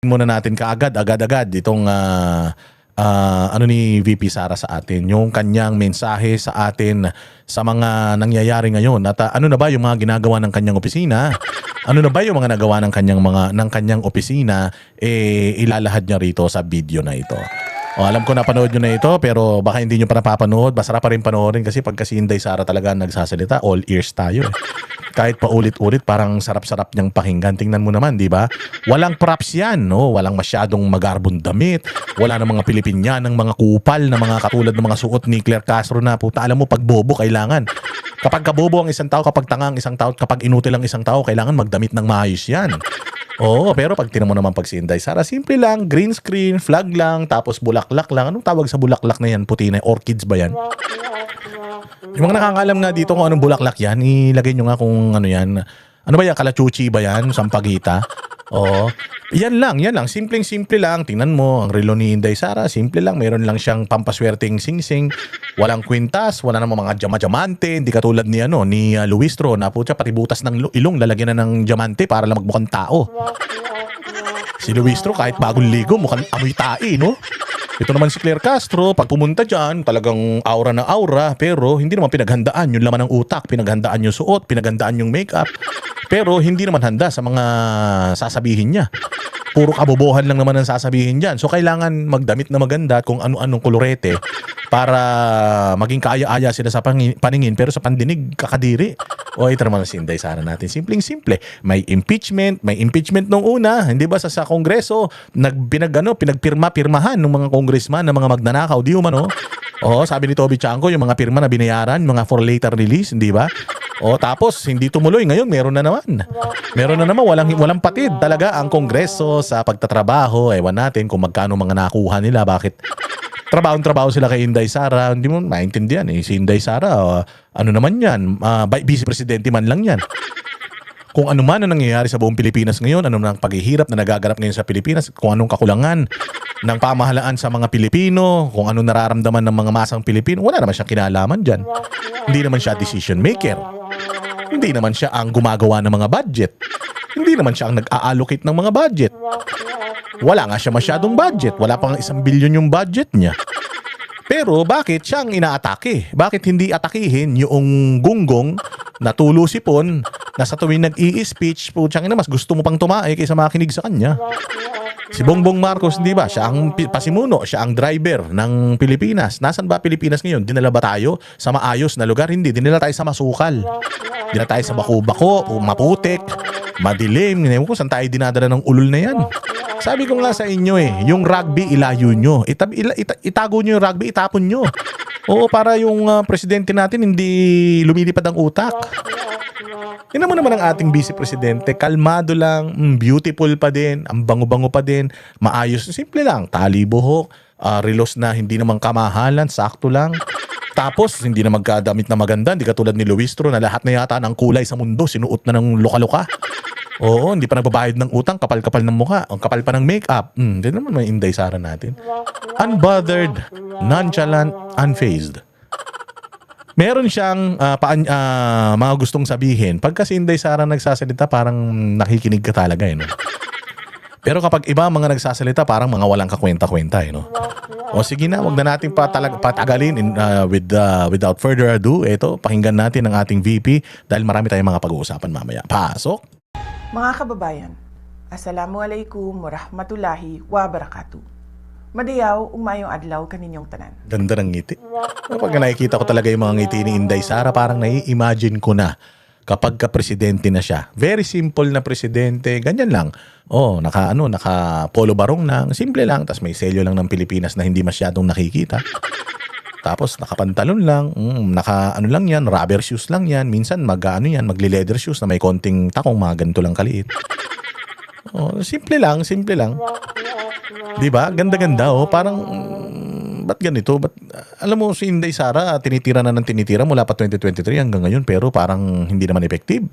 muna natin agad-agad itong ano ni VP Sara sa atin, yung kanyang mensahe sa atin sa mga nangyayari ngayon at ano na ba yung mga ginagawa ng kanyang opisina, ano na ba yung mga nagawa ng kanyang opisina, ilalahad niya rito sa video na ito. Alam ko napanood nyo na ito pero baka hindi nyo pa napapanood, masarap pa rin panoorin kasi pagka si Inday Sara talaga nagsasalita, all ears tayo Kahit pa ulit-ulit parang sarap-sarap niyang pakinggan. Tingnan mo naman, di ba? Walang props yan, no? Walang masyadong magarbong damit. Wala ng mga Pilipinyan, ng mga kupal na mga katulad ng mga suot ni Claire Castro na puta. Alam mo, pag bobo, kailangan. Kapag kabobo ang isang tao, kapag tanga ang isang tao, kapag inutil ang isang tao, kailangan magdamit ng maayos yan. Oo, pero pag tinan mo naman pag si Inday Sara, simple lang, green screen, flag lang, tapos bulaklak lang. Anong tawag sa bulaklak na yan? Puti na, orchids ba yan? Yung mga nakakaalam nga dito kung anong bulaklak yan, ilagay nyo nga kung ano yan. Ano ba yan? Kalachuchi ba yan? Sampagita? Oo. Yan lang. Simpleng-simple lang. Tingnan mo, ang relo ni Inday Sara, simple lang. Meron lang siyang pampaswerteng sing-sing. Walang kwintas, wala namang mga diamante. Hindi katulad ni Luistro na putya pati butas ng ilong lalagyan na ng diamante para lang magmukhang tao. Si Luistro kahit bagong ligo mukhang amoy tae, no? Ito naman si Claire Castro, pag pumunta dyan, talagang aura na aura, pero hindi naman pinaghandaan yung laman ng utak, pinaghandaan yung suot, pinaghandaan yung makeup, pero hindi naman handa sa mga sasabihin niya. Puro kabobohan lang naman ang sasabihin dyan. So kailangan magdamit na maganda at kung ano-anong kolorete para maging kaaya-aya sila sa paningin pero sa pandinig kakadiri. O ito naman si Inday Sara natin. Simpleng-simple. May impeachment nung una. Hindi ba sa Kongreso pinagpirma-pirmahan ng mga congressman ng mga magnanakaw. Di umano. O sabi ni Toby Chanko yung mga pirma na binayaran, mga for later release. Hindi ba? O tapos hindi tumuloy. Ngayon meron na naman. Walang patid talaga ang Kongreso sa pagtatrabaho. Ewan natin kung magkano mga nakuha nila. Bakit trabaho sila kay Inday Sara? Hindi mo maintindihan si Inday Sara, ano naman yan? Vice Presidente man lang yan. Kung ano man ang nangyayari sa buong Pilipinas ngayon, ano nang paghihirap na nagaganap ngayon sa Pilipinas, kung anong kakulangan ng pamahalaan sa mga Pilipino, kung anong nararamdaman ng mga masang Pilipino, wala naman siyang kinalaman dyan. Hindi naman siya decision maker. Hindi naman siya ang gumagawa ng mga budget. Hindi naman siya ang nag-a-allocate ng mga budget. Wala nga siya masyadong budget. Wala pang 1 bilyon yung budget niya. Pero bakit siya ang inaatake? Bakit hindi atakihin yung gunggong na tulusipon na sa tuwing nag-i-speech, putyang ina, mas gusto mo pang tumae kaysa makinig sa kanya? Si Bongbong Marcos, di ba? Siya ang pasimuno, siya ang driver ng Pilipinas. Nasaan ba Pilipinas ngayon? Dinala ba tayo sa maayos na lugar? Hindi. Dinala tayo sa masukal. Dinala tayo sa bako-bako, maputik, madilim. Ngayon ko, saan tayo dinadala ng ulol na yan? Sabi ko nga sa inyo yung rugby ilayo nyo. Itago nyo yung rugby, itapon nyo. Oo, para yung presidente natin hindi lumilipad ang utak. Tingnan mo naman ang ating vice presidente, kalmado lang, beautiful pa din, ang bango-bango pa din, maayos, simple lang, tali buhok, relos na hindi naman kamahalan, sakto lang. Tapos hindi na magkadamit na maganda, hindi katulad ni Luistro na lahat na yata ng kulay sa mundo, sinuot na ng luka-luka. Oo, hindi pa nagbabayad ng utang, kapal-kapal ng mukha, ang kapal pa ng makeup. Hindi naman may Inday Sara natin. Unbothered, nonchalant, unfazed. Meron siyang mga gustong sabihin. Pagka si Inday Sara nagsasalita, parang nakikinig ka talaga, no? Pero kapag iba mga nagsasalita, parang mga walang kakwenta-kwenta, no? O sige na, wag na natin patagalin without further ado. Ito, pakinggan natin ang ating VP dahil marami tayong mga pag-uusapan mamaya. Pasok! Mga kababayan, Assalamualaikum warahmatullahi wabarakatuh. Madayaw, umayong adlaw kaninyong tanan. Ganda ng ngiti. Kapag nakikita ko talaga yung mga ngiti ni Inday Sara, parang nai-imagine ko na kapag ka-presidente na siya. Very simple na presidente, ganyan lang. Naka polo barong lang, simple lang, tas may selyo lang ng Pilipinas na hindi masyadong nakikita. Tapos nakapantalon lang, lang yan, rubber shoes lang yan, minsan magli-leather shoes na may konting takong, mga ganito lang kaliit. Simple lang. Di ba? Ganda-ganda, parang ba't ganito? Alam mo, si Inday Sara, tinitira mula pa 2023 hanggang ngayon, pero parang hindi naman effective.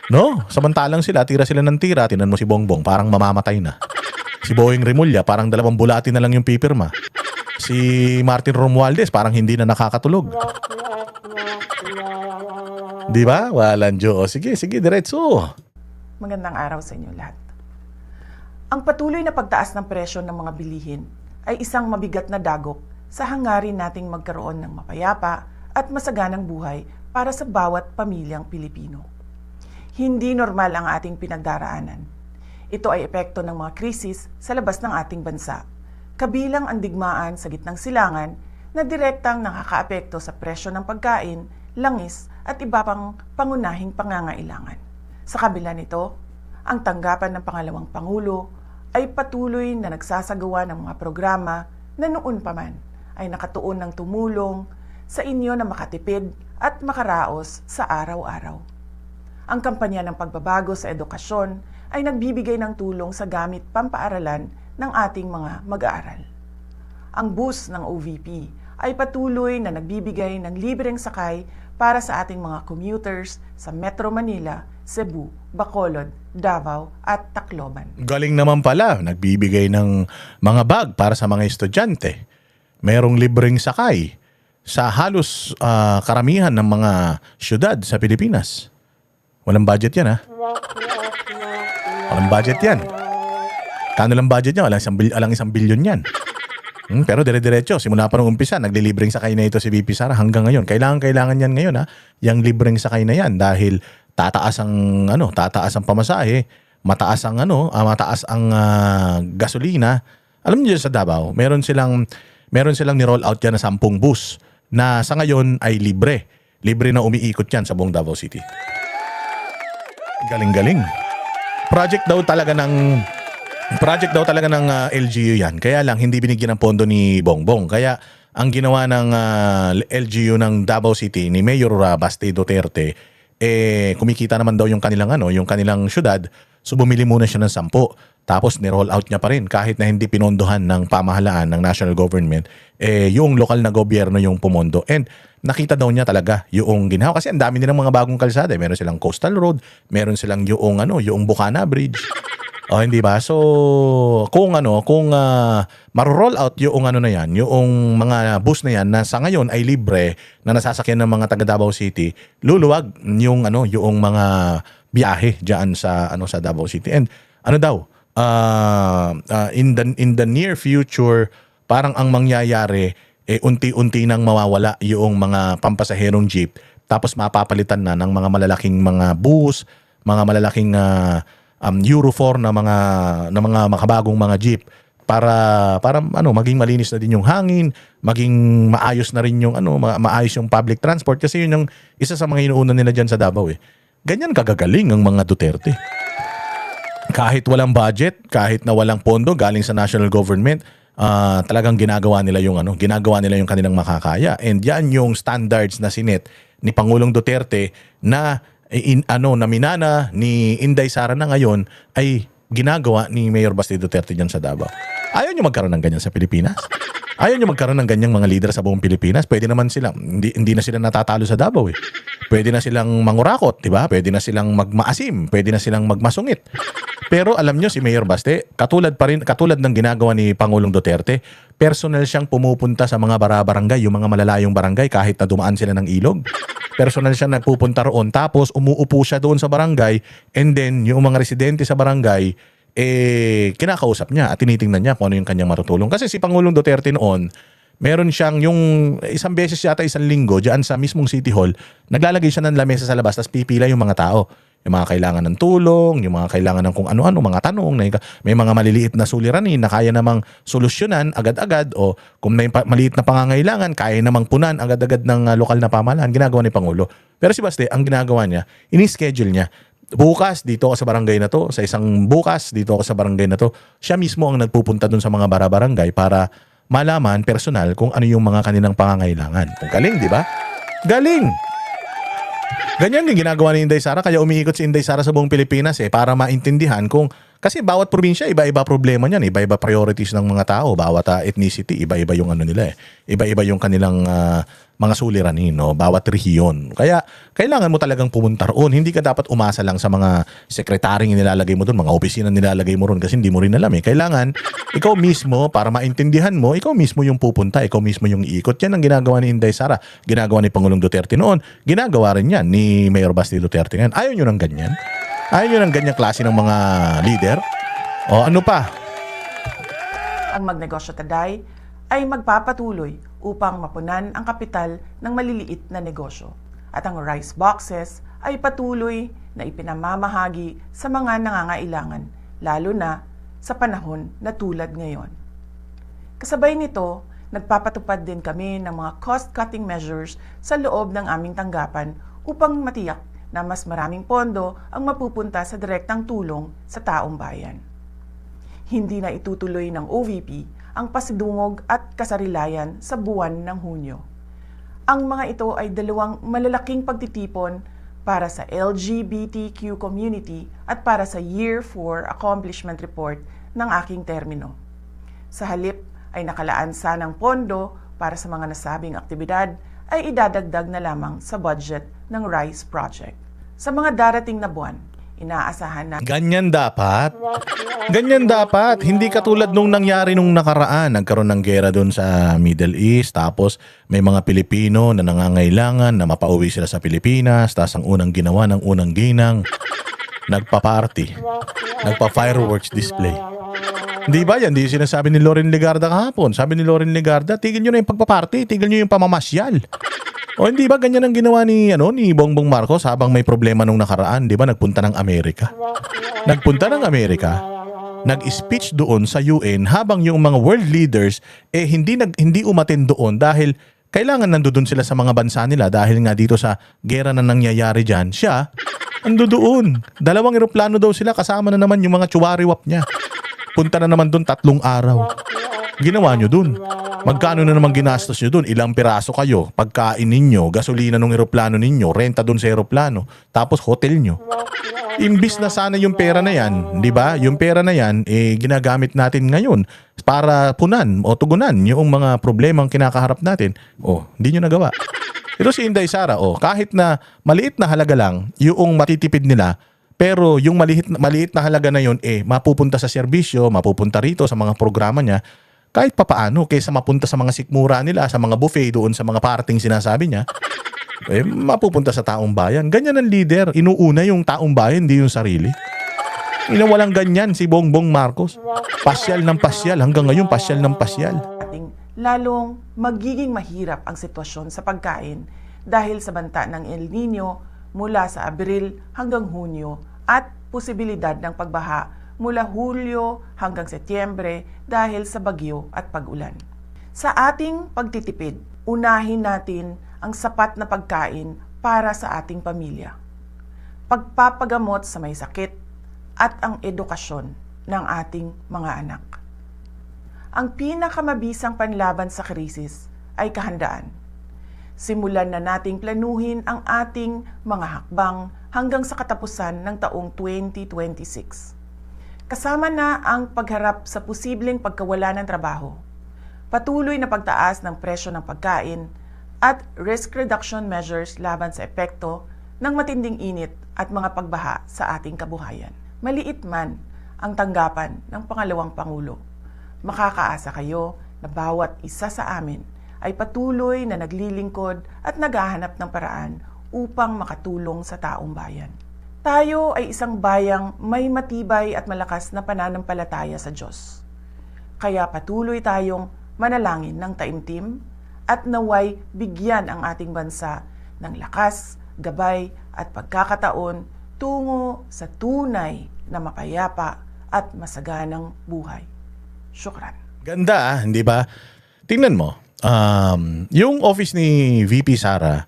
No? Samantalang tira sila ng tira. Tinan mo si Bongbong, parang mamamatay na. Si Boeing Remulla, parang 2 bulati na lang yung pipirma. Si Martin Romualdez, parang hindi na nakakatulog. Di ba? Walang Diyos. Sige, diretso. Magandang araw sa inyo lahat. Ang patuloy na pagtaas ng presyo ng mga bilihin ay isang mabigat na dagok sa hangarin nating magkaroon ng mapayapa at masaganang buhay para sa bawat pamilyang Pilipino. Hindi normal ang ating pinagdaraanan. Ito ay epekto ng mga krisis sa labas ng ating bansa, kabilang ang digmaan sa gitnang silangan na direktang nakakaapekto sa presyo ng pagkain, langis at iba pang pangunahing pangangailangan. Sa kabila nito, ang tanggapan ng pangalawang Pangulo ay patuloy na nagsasagawa ng mga programa na noon pa man ay nakatuon ng tumulong sa inyo na makatipid at makaraos sa araw-araw. Ang kampanya ng pagbabago sa edukasyon ay nagbibigay ng tulong sa gamit pampaaralan ng ating mga mag-aaral. Ang bus ng OVP ay patuloy na nagbibigay ng libreng sakay para sa ating mga commuters sa Metro Manila, Cebu, Bacolod, Davao at Tacloban. Galing naman pala, nagbibigay ng mga bag para sa mga estudyante. Merong libreng sakay sa halos karamihan ng mga syudad sa Pilipinas. Walang budget yan, ha? Walang budget yan. Kano lang budget niya? Walang isang bilyon yan. Pero dire-diretso, simula pa nung umpisa, naglilibreng sakay na ito si VP Sara hanggang ngayon. Kailangan yan ngayon, ha? Yung libreng sakay na yan dahil tataas ang pamasahe, mataas ang gasolina. Alam niyo sa Davao, meron silang ni-roll out yan na 10 bus na sa ngayon ay libre. Libre na umiikot yan sa buong Davao City. Galing-galing. Project daw talaga ng LGU yan. Kaya lang hindi binigyan ng pondo ni Bongbong. Kaya ang ginawa ng LGU ng Davao City ni Mayor Baste Duterte, kumikita naman daw yung kanilang syudad. So bumili muna siya ng 10. Tapos ni-roll out niya pa rin kahit na hindi pinondohan ng pamahalaan ng national government, yung lokal na gobyerno yung pumondo. And nakita daw niya talaga yung ginawa kasi ang dami nilang mga bagong kalsada. Meron silang Coastal Road, meron silang yung Bukana Bridge. O hindi ba? So kung maro-roll out yung yung mga bus na yan na sa ngayon ay libre na nasasakyan ng mga taga Davao City, luluwag yung mga biyahe diyan sa Davao City. And in the near future, parang ang mangyayari, unti-unti nang mawawala yung mga pampasaherong jeep, tapos mapapalitan na ng mga malalaking mga bus, mga malalaking Euro 4 na mga makabagong mga jeep para maging malinis na din yung hangin, maging maayos na rin yung maayos yung public transport kasi yun yung isa sa mga inuuna nila diyan sa Davao eh. Ganyan kagagaling ang mga Duterte. Kahit walang budget, kahit na walang pondo galing sa national government, talagang ginagawa nila yung kanilang makakaya. And yan yung standards na sinet ni Pangulong Duterte na na minana ni Inday Sara na ngayon ay ginagawa ni Mayor Baste Duterte diyan sa Davao. Ayaw niyo magkaroon ng ganyan sa Pilipinas? Ayaw niyo magkaroon ng ganyang mga leader sa buong Pilipinas? Pwede naman silang hindi na sila natatalo sa Davao eh. Pwede na silang mangurakot, 'di ba? Pwede na silang magmaasim, pwede na silang magmasungit. Pero alam nyo si Mayor Baste, katulad ng ginagawa ni Pangulong Duterte, personal siyang pumupunta sa mga barangay, yung mga malalayong barangay kahit na dumaan sila ng ilog. Personal siyang nagpupunta roon, tapos umuupo siya doon sa barangay, and then yung mga residente sa barangay, kinakausap niya at tinitingnan niya kung ano yung kanyang matutulong. Kasi si Pangulong Duterte noon, meron siyang yung isang beses yata isang linggo diyan sa mismong City Hall, naglalagay siya ng lamesa sa labas tapos pipila yung mga tao. Yung mga kailangan ng tulong, yung mga kailangan ng kung ano-ano, mga tanong, may mga maliliit na suliranin na kaya namang solusyonan agad-agad o kung may maliit na pangangailangan, kaya namang punan agad-agad ng lokal na pamahalaan, ginagawa ni Pangulo. Pero si Baste, ang ginagawa niya, ini-schedule niya. Bukas, dito ako sa barangay na to, sa isang bukas, dito ako sa barangay na to, siya mismo ang nagpupunta dun sa mga barangay para malaman personal kung ano yung mga kanilang pangangailangan. Kung galing, di ba? Galing! Ganyan yung ginagawa ni Inday Sara, kaya umiikot si Inday Sara sa buong Pilipinas para maintindihan kasi bawat probinsya, iba-iba problema niyan, iba-iba priorities ng mga tao, bawat ethnicity, iba-iba yung nila iba-iba yung kanilang mga suliranin, bawat rehiyon. Kaya kailangan mo talagang pumunta roon. Hindi ka dapat umasa lang sa mga sekretaryeng nilalagay mo doon, mga opisina nilalagay mo roon kasi hindi mo rin alam Kailangan ikaw mismo, para maintindihan mo, ikaw mismo yung pupunta, ikaw mismo yung iikot. Yan ang ginagawa ni Inday Sara, ginagawa ni Pangulong Duterte noon, ginagawa rin yan ni Mayor Baste Duterte ngayon. Ayaw nyo ng ganyan? Ayaw nyo ng ganyang klase ng mga leader? O ano pa? Ang Magnegosyo Taday ay magpapatuloy upang mapunan ang kapital ng maliliit na negosyo. At ang rice boxes ay patuloy na ipinamamahagi sa mga nangangailangan, lalo na sa panahon na tulad ngayon. Kasabay nito, nagpapatupad din kami ng mga cost-cutting measures sa loob ng aming tanggapan upang matiyak na mas maraming pondo ang mapupunta sa direktang tulong sa taong bayan. Hindi na itutuloy ng OVP ang pasidungog at kasarilayan sa buwan ng Hunyo. Ang mga ito ay dalawang malalaking pagtitipon para sa LGBTQ community at para sa Year 4 Accomplishment Report ng aking termino. Sa halip ay nakalaan sanang pondo para sa mga nasabing aktibidad ay idadagdag na lamang sa budget ng RICE project. Sa mga darating na buwan, inaasahan na Ganyan dapat. Ganyan dapat. Hindi katulad nung nangyari nung nakaraan. Nagkaroon ng gera doon sa Middle East. Tapos may mga Pilipino na nangangailangan na mapauwi sila sa Pilipinas. Tapos ang unang ginawa ng unang ginang, nagpa-party. Nagpa-fireworks display. Hindi ba yan? Hindi sinasabi ni Loren Legarda kahapon. Sabi ni Loren Legarda, tigil nyo na yung pagpa-party. Tigil nyo yung pamamasyal. O hindi ba ganyan ang ginawa ni Bongbong Marcos habang may problema nung nakaraan, 'di ba? Nagpunta ng Amerika. Nagpunta ng Amerika, nag-speech doon sa UN habang yung mga world leaders hindi umattend doon dahil kailangan nandoon sila sa mga bansa nila dahil nga dito sa gera na nangyayari diyan. Siya nandoon. 2 eroplano daw sila kasama na naman yung mga tsuwariwap niya. Punta na naman doon 3 araw. Ginawa nyo dun. Magkano na naman ginastos nyo dun? Ilang piraso kayo? Pagkain ninyo, gasolina ng eroplano ninyo, renta dun sa eroplano, tapos hotel nyo. Imbis na sana yung pera na yan, di ba? Yung pera na yan, ginagamit natin ngayon para punan o tugunan yung mga problemang kinakaharap natin. Hindi nyo nagawa. Pero si Inday Sara, kahit na maliit na halaga lang, yung matitipid nila, pero yung maliit na halaga na yun, mapupunta sa serbisyo, mapupunta rito sa mga programa niya, kahit papaano, kaysa mapunta sa mga sikmura nila, sa mga buffet doon, sa mga parting sinasabi niya, mapupunta sa taong bayan. Ganyan ang leader. Inuuna yung taong bayan, hindi yung sarili. Walang ganyan si Bongbong Marcos. Pasyal ng pasyal. Hanggang ngayon, pasyal ng pasyal. Lalong magiging mahirap ang sitwasyon sa pagkain dahil sa banta ng El Nino mula sa Abril hanggang Hunyo at posibilidad ng pagbaha mula Hulyo hanggang Setyembre dahil sa bagyo at pag-ulan. Sa ating pagtitipid, unahin natin ang sapat na pagkain para sa ating pamilya, pagpapagamot sa may sakit, at ang edukasyon ng ating mga anak. Ang pinakamabisang panlaban sa krisis ay kahandaan. Simulan na nating planuhin ang ating mga hakbang hanggang sa katapusan ng taong 2026. Kasama na ang pagharap sa posibleng pagkawala ng trabaho, patuloy na pagtaas ng presyo ng pagkain, at risk reduction measures laban sa epekto ng matinding init at mga pagbaha sa ating kabuhayan. Maliit man ang tanggapan ng pangalawang Pangulo, makakaasa kayo na bawat isa sa amin ay patuloy na naglilingkod at naghahanap ng paraan upang makatulong sa taong bayan. Tayo ay isang bayang may matibay at malakas na pananampalataya sa Diyos. Kaya patuloy tayong manalangin ng taimtim at naway bigyan ang ating bansa ng lakas, gabay at pagkakataon tungo sa tunay na mapayapa at masaganang buhay. Syukran. Ganda, hindi ba? Tingnan mo, yung office ni VP Sara,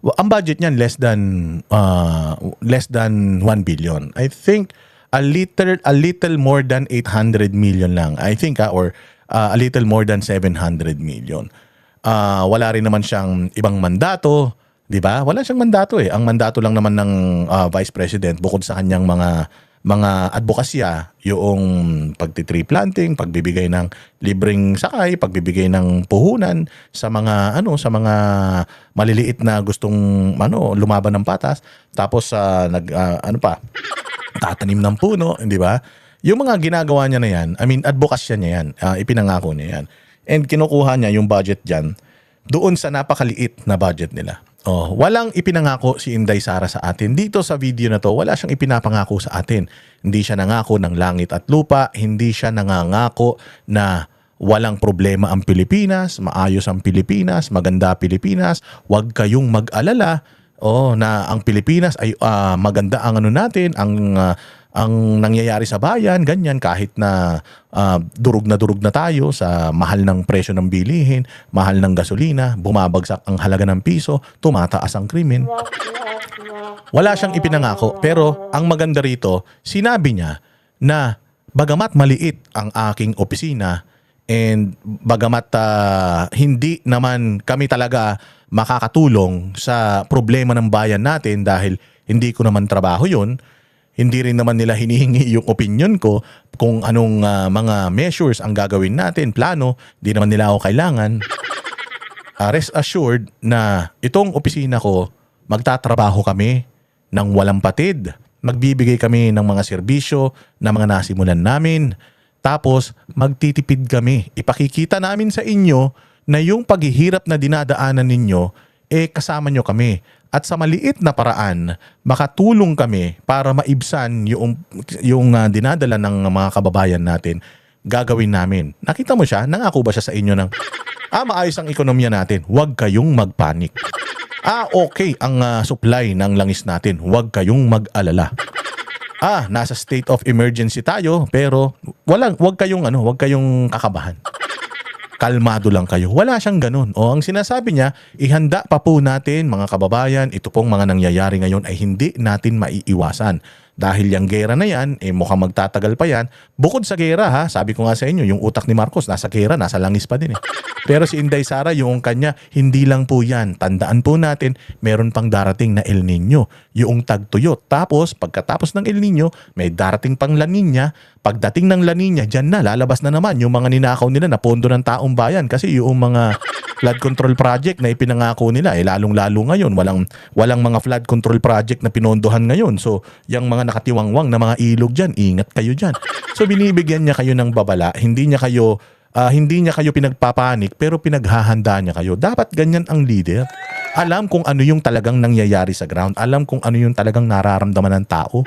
ang budget niyan less than 1 billion. I think a little more than 800 million lang. I think or a little more than 700 million. Wala rin naman siyang ibang mandato, 'di ba? Wala siyang mandato eh. Ang mandato lang naman ng Vice President bukod sa kanyang mga advokasya, yung pagti-tree planting, pagbibigay ng libreng sakay, pagbibigay ng puhunan sa mga maliliit na gustong lumaban ng patas, tapos tatanim ng puno, hindi ba? Yung mga ginagawa niya na yan, advokasya niya yan, ipinangako niya yan. And kinukuha niya yung budget diyan doon sa napakaliit na budget nila. Walang ipinangako si Inday Sara sa atin. Dito sa video na to, wala siyang ipinapangako sa atin Hindi siya nangako ng langit at lupa, hindi siya nangangako na walang problema ang Pilipinas, maayos ang Pilipinas, maganda Pilipinas, huwag kayong mag-alala na ang Pilipinas ay maganda ang ano natin, ang nangyayari sa bayan, ganyan, kahit na durug na tayo sa mahal ng presyo ng bilihin, mahal ng gasolina, bumabagsak ang halaga ng piso, tumataas ang krimen. Wala siyang ipinangako, pero ang maganda rito, sinabi niya na bagamat maliit ang aking opisina and bagamat hindi naman kami talaga makakatulong sa problema ng bayan natin dahil hindi ko naman trabaho yun, hindi rin naman nila hinihingi yung opinion ko kung anong mga measures ang gagawin natin, plano, di naman nila ako kailangan. Rest assured na itong opisina ko, magtatrabaho kami ng walang patid. Magbibigay kami ng mga serbisyo na mga nasimulan namin. Tapos magtitipid kami. Ipakikita namin sa inyo na yung paghihirap na dinadaanan ninyo, kasama nyo kami. At sa maliit na paraan, makatulong kami para maibsan yung dinadala ng mga kababayan natin. Gagawin namin. Nakita mo siya? Nangako ba siya sa inyo ng, maayos ang ekonomiya natin. Huwag kayong magpanik. Okay ang supply ng langis natin. Huwag kayong mag-alala. Nasa state of emergency tayo, pero huwag kayong kakabahan. Kalmado lang kayo. Wala siyang ganun. Ang sinasabi niya, ihanda pa po natin mga kababayan, ito pong mga nangyayari ngayon ay hindi natin maiiwasan. Dahil yung gera na yan, mukhang magtatagal pa yan. Bukod sa gera sabi ko nga sa inyo, yung utak ni Marcos nasa gera, nasa langis pa din Pero si Inday Sara, yung kanya, hindi lang po yan. Tandaan po natin, meron pang darating na El Nino, yung tagtuyot. Tapos, pagkatapos ng El Nino, may darating pang La Nina. Pagdating ng La Nina, dyan na, lalabas na naman yung mga ninakaw nila na pondo ng taong bayan. Kasi yung mga flood control project na ipinangako nila, lalong-lalo ngayon. Walang mga flood control project na pinondohan ngayon. So, yung mga nakatiwangwang na mga ilog dyan, ingat kayo dyan. So, binibigyan niya kayo ng babala. Hindi niya kayo pinagpapanik, pero pinaghahanda niya kayo. Dapat ganyan ang leader. Alam kung ano yung talagang nangyayari sa ground. Alam kung ano yung talagang nararamdaman ng tao.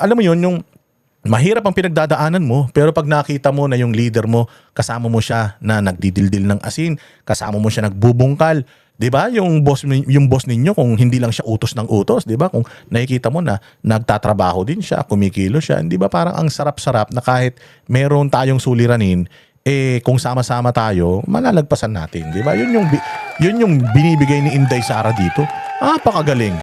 Alam mo yun, yung mahirap ang pinagdadaanan mo, pero pag nakita mo na yung leader mo, kasama mo siya na nagdidildil ng asin, kasama mo siya nagbubungkal, 'di ba? Yung boss ninyo, kung hindi lang siya utos ng utos, 'di ba? Kung nakikita mo na nagtatrabaho din siya, kumikilo siya, 'di ba? Parang ang sarap-sarap na kahit meron tayong suliranin, kung sama-sama tayo, malalagpasan natin, 'di ba? Yun yung binibigay ni Inday Sara dito. Pakagaling.